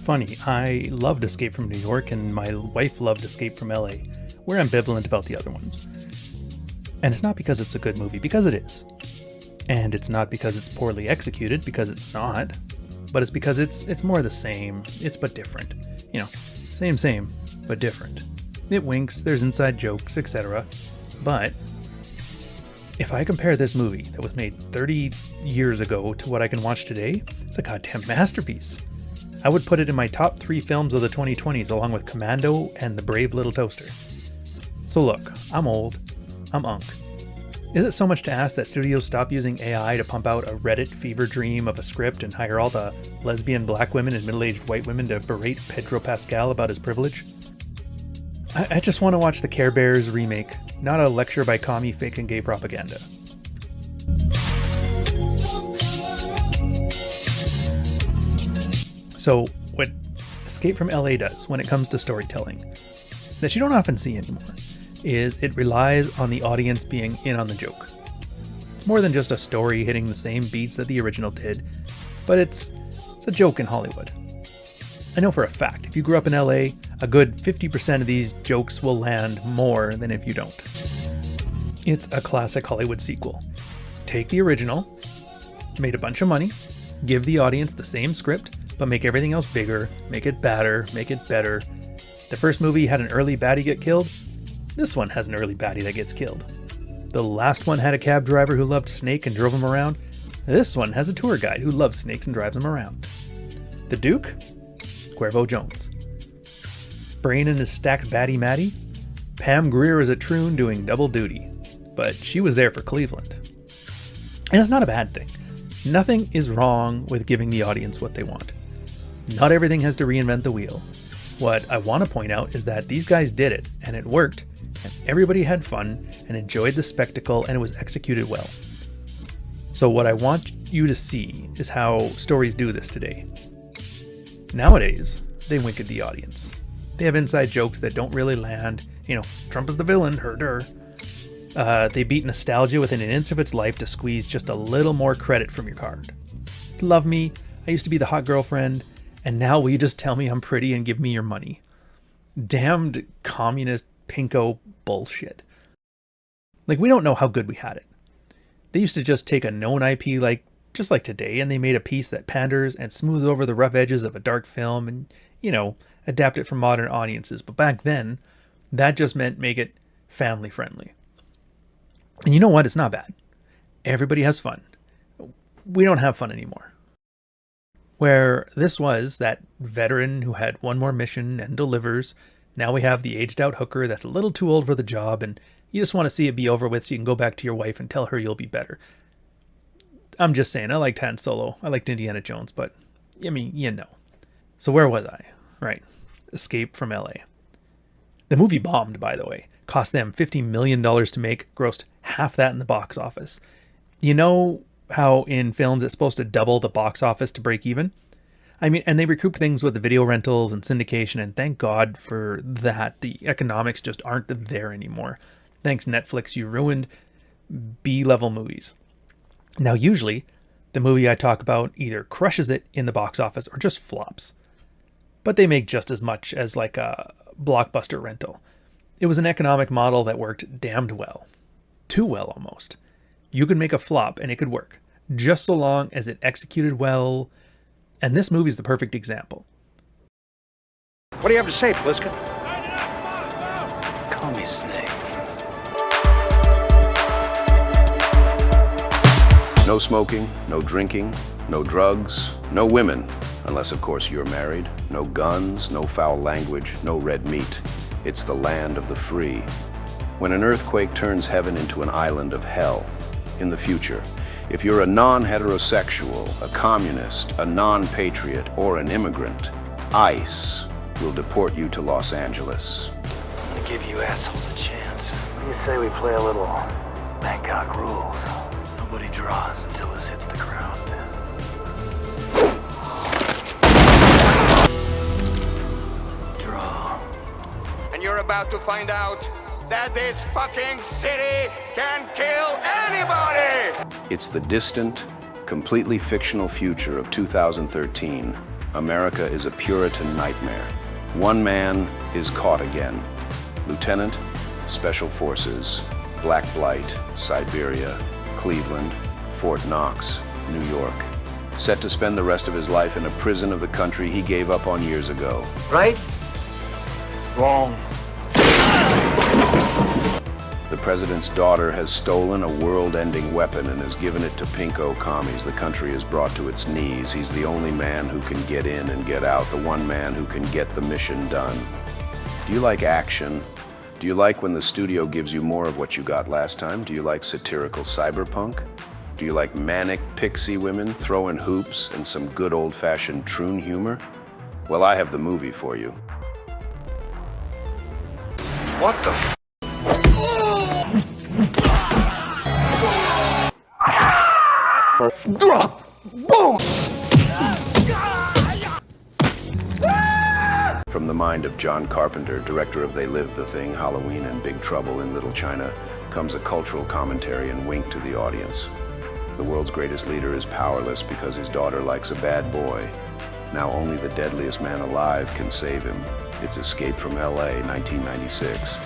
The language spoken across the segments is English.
funny. I loved Escape from New York, and my wife loved Escape from LA. We're ambivalent about the other ones. And it's not because it's a good movie, because it is. And it's not because it's poorly executed, because it's not. But it's because it's more the same. It's but different. You know, same, but different. It winks, there's inside jokes, etc. But if I compare this movie that was made 30 years ago to what I can watch today, it's a goddamn masterpiece. I would put it in my top 3 films of the 2020s along with Commando and The Brave Little Toaster. So look, I'm old, I'm unk. Is it so much to ask that studios stop using AI to pump out a Reddit fever dream of a script and hire all the lesbian black women and middle-aged white women to berate Pedro Pascal about his privilege? I just want to watch the Care Bears remake, not a lecture by commie faking gay propaganda. So, what Escape from LA does when it comes to storytelling, that you don't often see anymore, is it relies on the audience being in on the joke. It's more than just a story hitting the same beats that the original did, but it's a joke in Hollywood. I know for a fact, if you grew up in LA, a good 50% of these jokes will land more than if you don't. It's a classic Hollywood sequel. Take the original, made a bunch of money, give the audience the same script, but make everything else bigger, make it badder, make it better. The first movie had an early baddie get killed. This one has an early baddie that gets killed. The last one had a cab driver who loved Snake and drove him around. This one has a tour guide who loves snakes and drives him around. The Duke? Cuervo Jones. Brain and his stacked baddie Maddie? Pam Grier is a troon doing double duty. But she was there for Cleveland. And it's not a bad thing. Nothing is wrong with giving the audience what they want. Not everything has to reinvent the wheel. What I want to point out is that these guys did it, and it worked, and everybody had fun and enjoyed the spectacle, and it was executed well. So what I want you to see is how stories do this today. Nowadays, they wink at the audience. They have inside jokes that don't really land. You know, Trump is the villain, her. They beat nostalgia within an inch of its life to squeeze just a little more credit from your card. Love me, I used to be the hot girlfriend, and now will you just tell me I'm pretty and give me your money? Damned communist pinko bullshit. Like, we don't know how good we had it. They used to just take a known IP just like today, and they made a piece that panders and smooths over the rough edges of a dark film and, you know, adapt it for modern audiences. But back then, that just meant make it family friendly. And you know what? It's not bad. Everybody has fun. We don't have fun anymore. Where this was that veteran who had one more mission and delivers. Now we have the aged out hooker that's a little too old for the job and you just want to see it be over with so you can go back to your wife and tell her you'll be better. I'm just saying, I liked Han Solo. I liked Indiana Jones, but I mean, you know. So where was I? Right. Escape from LA. The movie bombed, by the way. Cost them $50 million to make, grossed half that in the box office. You know how in films it's supposed to double the box office to break even? I mean, and they recoup things with the video rentals and syndication, and thank God for that. The economics just aren't there anymore. Thanks, Netflix, you ruined B-level movies. Now, usually, the movie I talk about either crushes it in the box office or just flops. But they make just as much as like a blockbuster rental. It was an economic model that worked damned well. Too well, almost. You could make a flop and it could work, just so long as it executed well. And this movie's the perfect example. What do you have to say, Pliska? Call me Snake. No smoking, no drinking, no drugs, no women, unless of course you're married, no guns, no foul language, no red meat. It's the land of the free. When an earthquake turns heaven into an island of hell, in the future, if you're a non-heterosexual, a communist, a non-patriot, or an immigrant, ICE will deport you to Los Angeles. I'm gonna give you assholes a chance. What do you say we play a little Bangkok rules? Nobody draws until this hits the ground. Draw. And you're about to find out that this fucking city can kill anybody! It's the distant, completely fictional future of 2013, America is a Puritan nightmare. One man is caught again. Lieutenant, Special Forces, Black Blight, Siberia, Cleveland, Fort Knox, New York. Set to spend the rest of his life in a prison of the country he gave up on years ago. Right? Wrong. The president's daughter has stolen a world-ending weapon and has given it to pinko commies. The country is brought to its knees. He's the only man who can get in and get out, the one man who can get the mission done. Do you like action? Do you like when the studio gives you more of what you got last time? Do you like satirical cyberpunk? Do you like manic pixie women throwing hoops and some good old-fashioned troon humor? Well, I have the movie for you. What the Drop! Boom! From the mind of John Carpenter, director of They Live, The Thing, Halloween, and Big Trouble in Little China, comes a cultural commentary and wink to the audience. The world's greatest leader is powerless because his daughter likes a bad boy. Now only the deadliest man alive can save him. It's Escape from L.A., 1996.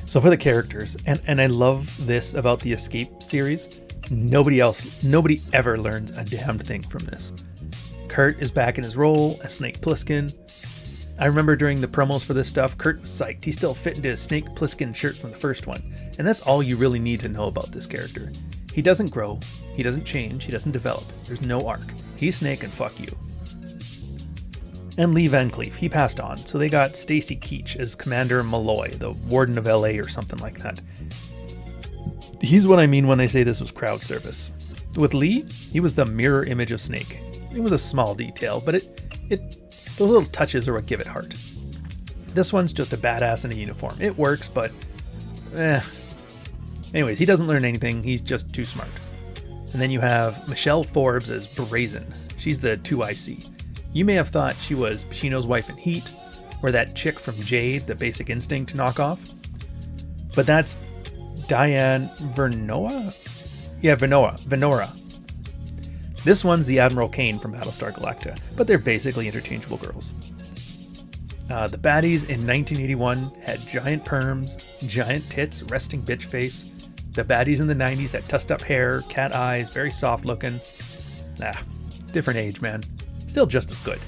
So for the characters, and I love this about the Escape series, nobody ever learns a damned thing from this. Kurt is back in his role as Snake Plissken. I remember during the promos for this stuff, Kurt was psyched. He still fit into his Snake Plissken shirt from the first one, and that's all you really need to know about this character. He doesn't grow, he doesn't change, he doesn't develop. There's no arc. He's Snake and fuck you. And Lee Van Cleef, he passed on, so they got Stacy Keach as Commander Malloy, the Warden of LA or something like that. He's what I mean when I say this was crowd service. With Lee, he was the mirror image of Snake. It was a small detail, but those little touches are what give it heart. This one's just a badass in a uniform. It works, but Anyways, he doesn't learn anything, he's just too smart. And then you have Michelle Forbes as Brazen. She's the 2IC. You may have thought she was Pacino's wife in Heat, or that chick from Jade, the Basic Instinct knockoff. But that's Diane Venora? Yeah, Venora. This one's the Admiral Kane from Battlestar Galactica, but they're basically interchangeable girls. The baddies in 1981 had giant perms, giant tits, resting bitch face. The baddies in the 90s had tussed up hair, cat eyes, very soft looking. Different age, man. Still just as good.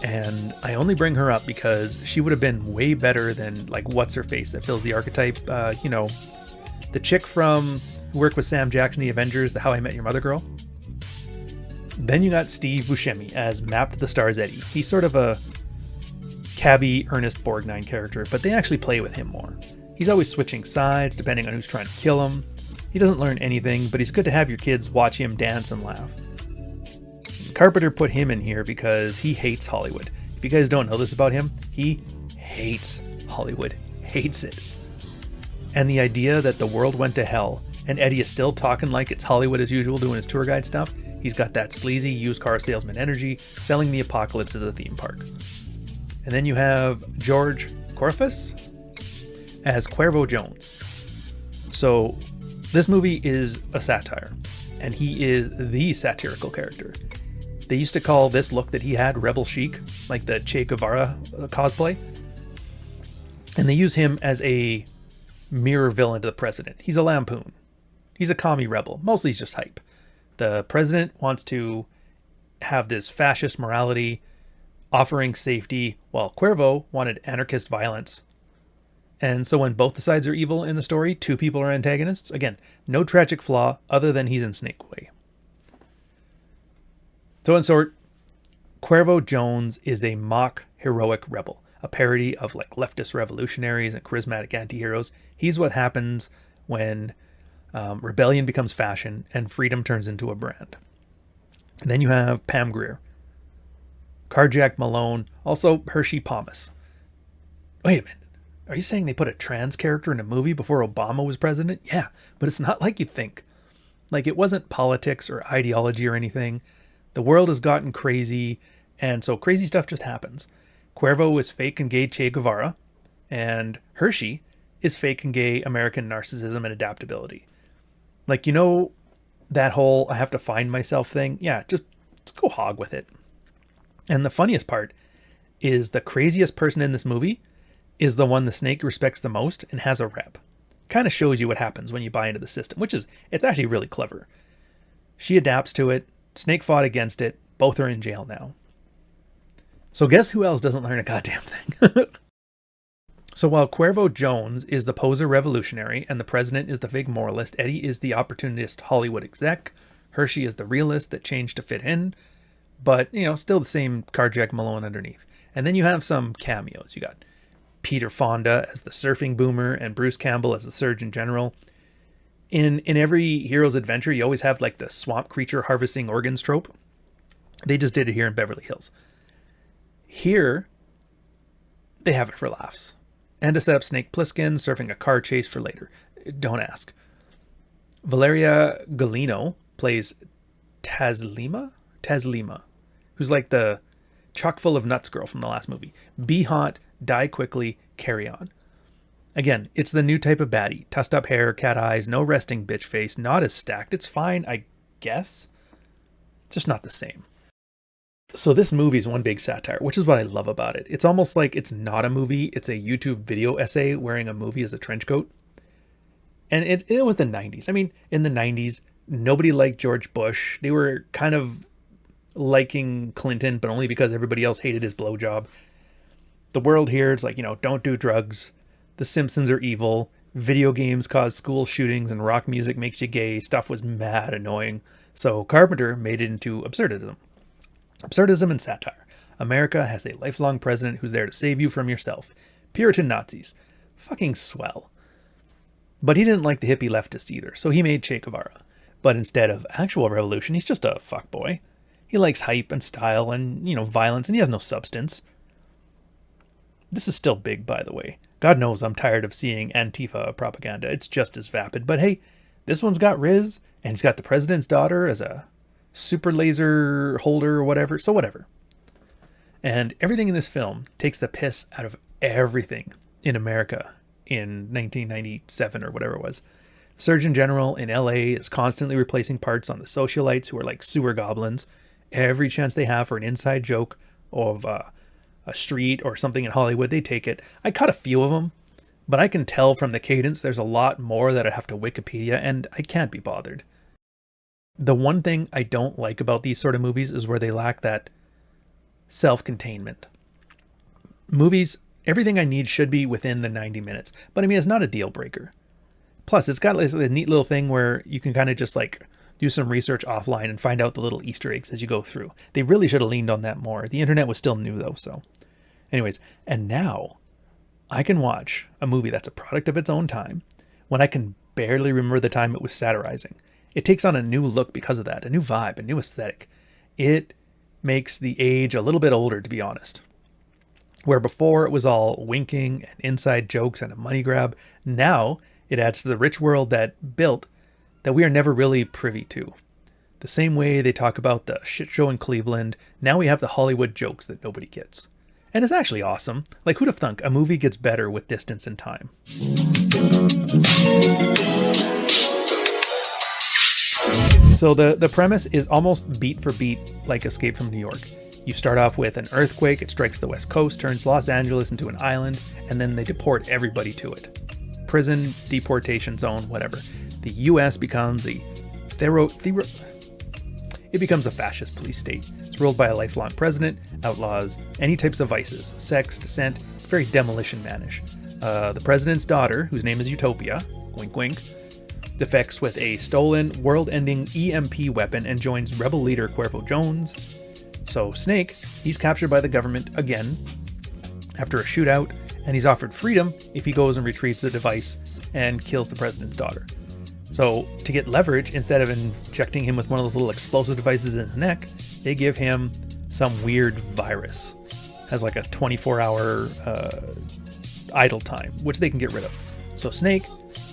And I only bring her up because she would have been way better than, like, what's-her-face that fills the archetype. The chick from who worked with Sam Jackson, the Avengers, the How I Met Your Mother girl. Then you got Steve Buscemi as Map to the Stars Eddie. He's sort of a cabbie Ernest Borgnine character, but they actually play with him more. He's always switching sides depending on who's trying to kill him. He doesn't learn anything, but he's good to have your kids watch him dance and laugh. Carpenter put him in here because he hates Hollywood. If you guys don't know this about him, he hates Hollywood. Hates it. And the idea that the world went to hell and Eddie is still talking like it's Hollywood as usual doing his tour guide stuff, he's got that sleazy used car salesman energy, selling the apocalypse as a theme park. And then you have George Corfus as Cuervo Jones. So this movie is a satire, and he is the satirical character. They used to call this look that he had Rebel Chic, like the Che Guevara cosplay. And they use him as a mirror villain to the president. He's a lampoon. He's a commie rebel. Mostly he's just hype. The president wants to have this fascist morality, offering safety, while Cuervo wanted anarchist violence. And so when both the sides are evil in the story, two people are antagonists. Again, no tragic flaw other than he's in Snake way. So in short, Cuervo Jones is a mock heroic rebel, a parody of like leftist revolutionaries and charismatic anti-heroes. He's what happens when rebellion becomes fashion and freedom turns into a brand. And then you have Pam Grier, Carjack Malone, also Hershey Pomus. Wait a minute. Are you saying they put a trans character in a movie before Obama was president? Yeah, but it's not like you think. Like, it wasn't politics or ideology or anything. The world has gotten crazy, and so crazy stuff just happens. Cuervo is fake and gay Che Guevara, and Hershey is fake and gay American narcissism and adaptability. Like, you know, that whole I have to find myself thing? Yeah, just go hog with it. And the funniest part is the craziest person in this movie is the one the Snake respects the most and has a rep. Kind of shows you what happens when you buy into the system, it's actually really clever. She adapts to it. Snake fought against it. Both are in jail now. So guess who else doesn't learn a goddamn thing? So while Cuervo Jones is the poser revolutionary and the president is the fake moralist, Eddie is the opportunist Hollywood exec, Hershey is the realist that changed to fit in, but, you know, still the same Carjack Malone underneath. And then you have some cameos. You got Peter Fonda as the surfing boomer and Bruce Campbell as the Surgeon General. In every hero's adventure, you always have like the swamp creature harvesting organs trope. They just did it here in Beverly Hills. Here, they have it for laughs. And to set up Snake Plissken surfing a car chase for later. Don't ask. Valeria Golino plays Tazlima, who's like the chock full of nuts girl from the last movie. Be hot, die quickly, carry on. Again, it's the new type of baddie. Tussed up hair, cat eyes, no resting bitch face, not as stacked. It's fine, I guess. It's just not the same. So this movie is one big satire, which is what I love about it. It's almost like it's not a movie. It's a YouTube video essay wearing a movie as a trench coat. And it was the 90s. I mean, in the 90s, nobody liked George Bush. They were kind of liking Clinton, but only because everybody else hated his blowjob. The world here, it's like, you know, don't do drugs. The Simpsons are evil. Video games cause school shootings and rock music makes you gay. Stuff was mad annoying. So Carpenter made it into absurdism. Absurdism and satire. America has a lifelong president who's there to save you from yourself. Puritan Nazis. Fucking swell. But he didn't like the hippie leftists either, so he made Che Guevara. But instead of actual revolution, he's just a fuckboy. He likes hype and style and, you know, violence, and he has no substance. This is still big, by the way. God knows I'm tired of seeing Antifa propaganda. It's just as vapid. But hey, this one's got Riz, and he's got the president's daughter as a super laser holder or whatever. So whatever. And everything in this film takes the piss out of everything in America in 1997 or whatever it was. Surgeon General in LA is constantly replacing parts on the socialites who are like sewer goblins. Every chance they have for an inside joke of a street or something in Hollywood, they take it. I caught a few of them, but I can tell from the cadence there's a lot more that I have to Wikipedia, and I can't be bothered. The one thing I don't like about these sort of movies is where they lack that self-containment. Movies, everything I need should be within the 90 minutes, but I mean, it's not a deal breaker. Plus, it's got like a neat little thing where you can kind of just like do some research offline and find out the little Easter eggs as you go through. They really should have leaned on that more. The internet was still new though, so. Anyways, and now I can watch a movie that's a product of its own time when I can barely remember the time it was satirizing. It takes on a new look because of that, a new vibe, a new aesthetic. It makes the age a little bit older, to be honest. Where before it was all winking and inside jokes and a money grab, now it adds to the rich world that built that we are never really privy to. The same way they talk about the shit show in Cleveland, now we have the Hollywood jokes that nobody gets. And it's actually awesome. Like, who'd have thunk a movie gets better with distance and time? So the premise is almost beat for beat like Escape from New York. You start off with an earthquake, it strikes the West Coast, turns Los Angeles into an island, and then they deport everybody to it. Prison, deportation zone, whatever. The US becomes it becomes a fascist police state. It's ruled by a lifelong president, outlaws any types of vices, sex, dissent, very demolition manish. The president's daughter, whose name is Utopia, wink wink, defects with a stolen, world-ending EMP weapon and joins rebel leader Cuervo Jones. So Snake, he's captured by the government again after a shootout, and he's offered freedom if he goes and retrieves the device and kills the president's daughter. So to get leverage, instead of injecting him with one of those little explosive devices in his neck, they give him some weird virus. Has like a 24-hour idle time, which they can get rid of. So Snake,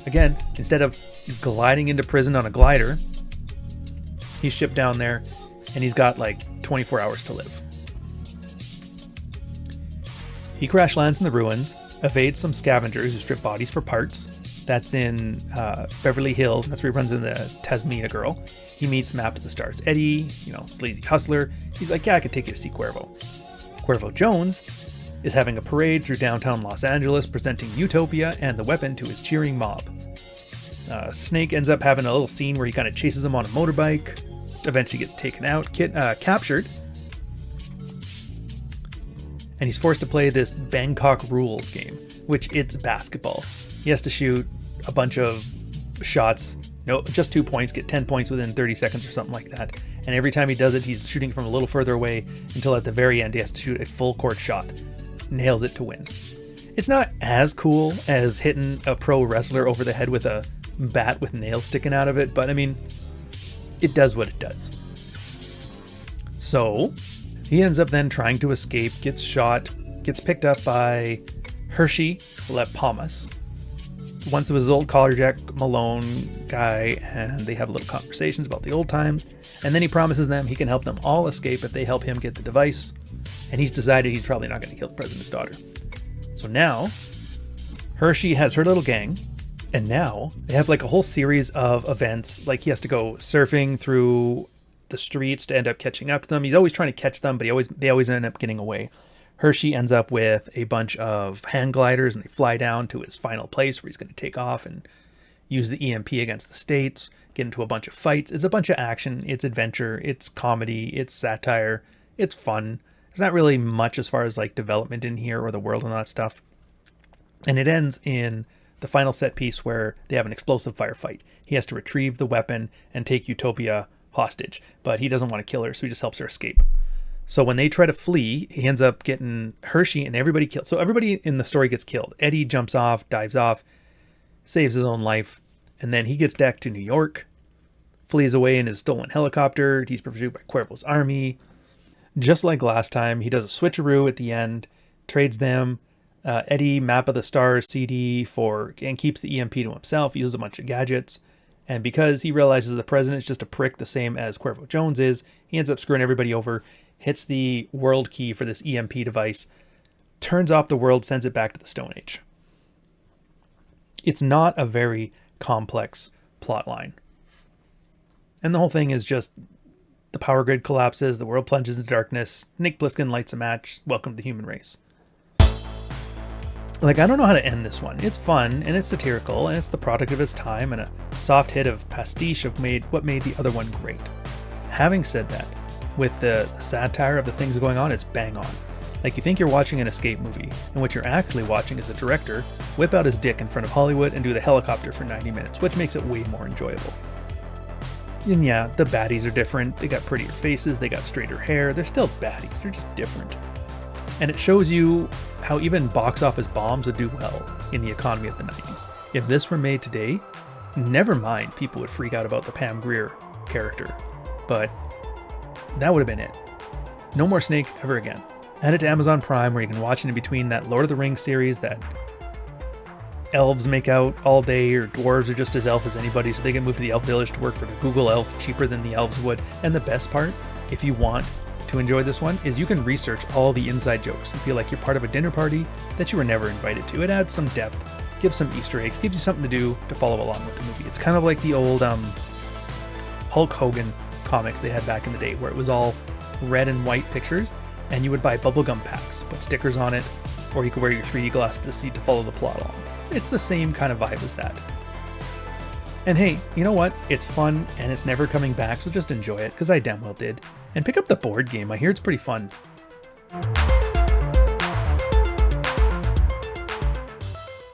again, instead of gliding into prison on a glider, he's shipped down there and he's got like 24 hours to live. He crash lands in the ruins, evades some scavengers who strip bodies for parts. That's in Beverly Hills. That's where he runs into the Tasmina girl. He meets Map to the Stars Eddie, sleazy hustler. He's like, yeah, I could take you to see Cuervo. Cuervo Jones is having a parade through downtown Los Angeles, presenting Utopia and the weapon to his cheering mob. Snake ends up having a little scene where he kind of chases him on a motorbike, eventually gets taken out, captured, and he's forced to play this Bangkok Rules game, which it's basketball. He has to shoot a bunch of shots, just 2 points, get 10 points within 30 seconds or something like that. And every time he does it, he's shooting from a little further away until at the very end he has to shoot a full court shot. Nails it to win. It's not as cool as hitting a pro wrestler over the head with a bat with nails sticking out of it, but I mean, it does what it does. So he ends up then trying to escape, gets shot, gets picked up by Hershey Palmas. Once it was his old collar Jack Malone guy, and they have little conversations about the old times, and then he promises them he can help them all escape if they help him get the device, and he's decided he's probably not going to kill the president's daughter. So now Hershey has her little gang, and now they have like a whole series of events. Like he has to go surfing through the streets to end up catching up to them. He's always trying to catch them, but they always end up getting away. Hershey ends up with a bunch of hand gliders, and they fly down to his final place where he's going to take off and use the EMP against the states, get into a bunch of fights. It's a bunch of action. It's adventure. It's comedy. It's satire. It's fun. There's not really much as far as like development in here or the world and all that stuff. And it ends in the final set piece where they have an explosive firefight. He has to retrieve the weapon and take Utopia hostage, but he doesn't want to kill her, so he just helps her escape. So when they try to flee, he ends up getting Hershey and everybody killed. So everybody in the story gets killed. Eddie jumps off, dives off, saves his own life, and then he gets back to New York, flees away in his stolen helicopter. He's pursued by Cuervo's army. Just like last time, he does a switcheroo at the end, trades them Eddie Map of the Stars CD and keeps the EMP to himself, uses a bunch of gadgets. And because he realizes the president's just a prick the same as Cuervo Jones is, he ends up screwing everybody over, hits the world key for this EMP device, turns off the world, sends it back to the Stone Age. It's not a very complex plot line. And the whole thing is just the power grid collapses, the world plunges into darkness, Nick Bliskin lights a match, welcome to the human race. Like, I don't know how to end this one. It's fun, and it's satirical, and it's the product of its time, and a soft hit of pastiche of what made the other one great. Having said that, with the satire of the things going on, it's bang on. Like, you think you're watching an escape movie, and what you're actually watching is a director whip out his dick in front of Hollywood and do the helicopter for 90 minutes, which makes it way more enjoyable. And yeah, the baddies are different. They got prettier faces, they got straighter hair. They're still baddies, they're just different. And it shows you how even box office bombs would do well in the economy of the 90s. If this were made today, never mind people would freak out about the Pam Grier character. But that would have been it. No more Snake ever again. Add it to Amazon Prime, where you can watch it in between that Lord of the Rings series that elves make out all day, or dwarves are just as elf as anybody, so they can move to the elf village to work for the Google elf cheaper than the elves would. And the best part, if you want to enjoy this one, is you can research all the inside jokes and feel like you're part of a dinner party that you were never invited to. It adds some depth, gives some Easter eggs, gives you something to do to follow along with the movie. It's kind of like the old Hulk Hogan comics they had back in the day, where it was all red and white pictures, and you would buy bubblegum packs, put stickers on it, or you could wear your 3D glasses to see to follow the plot along. It's the same kind of vibe as that. And hey, you know what? It's fun, and it's never coming back, so just enjoy it, because I damn well did. And pick up the board game. I hear it's pretty fun.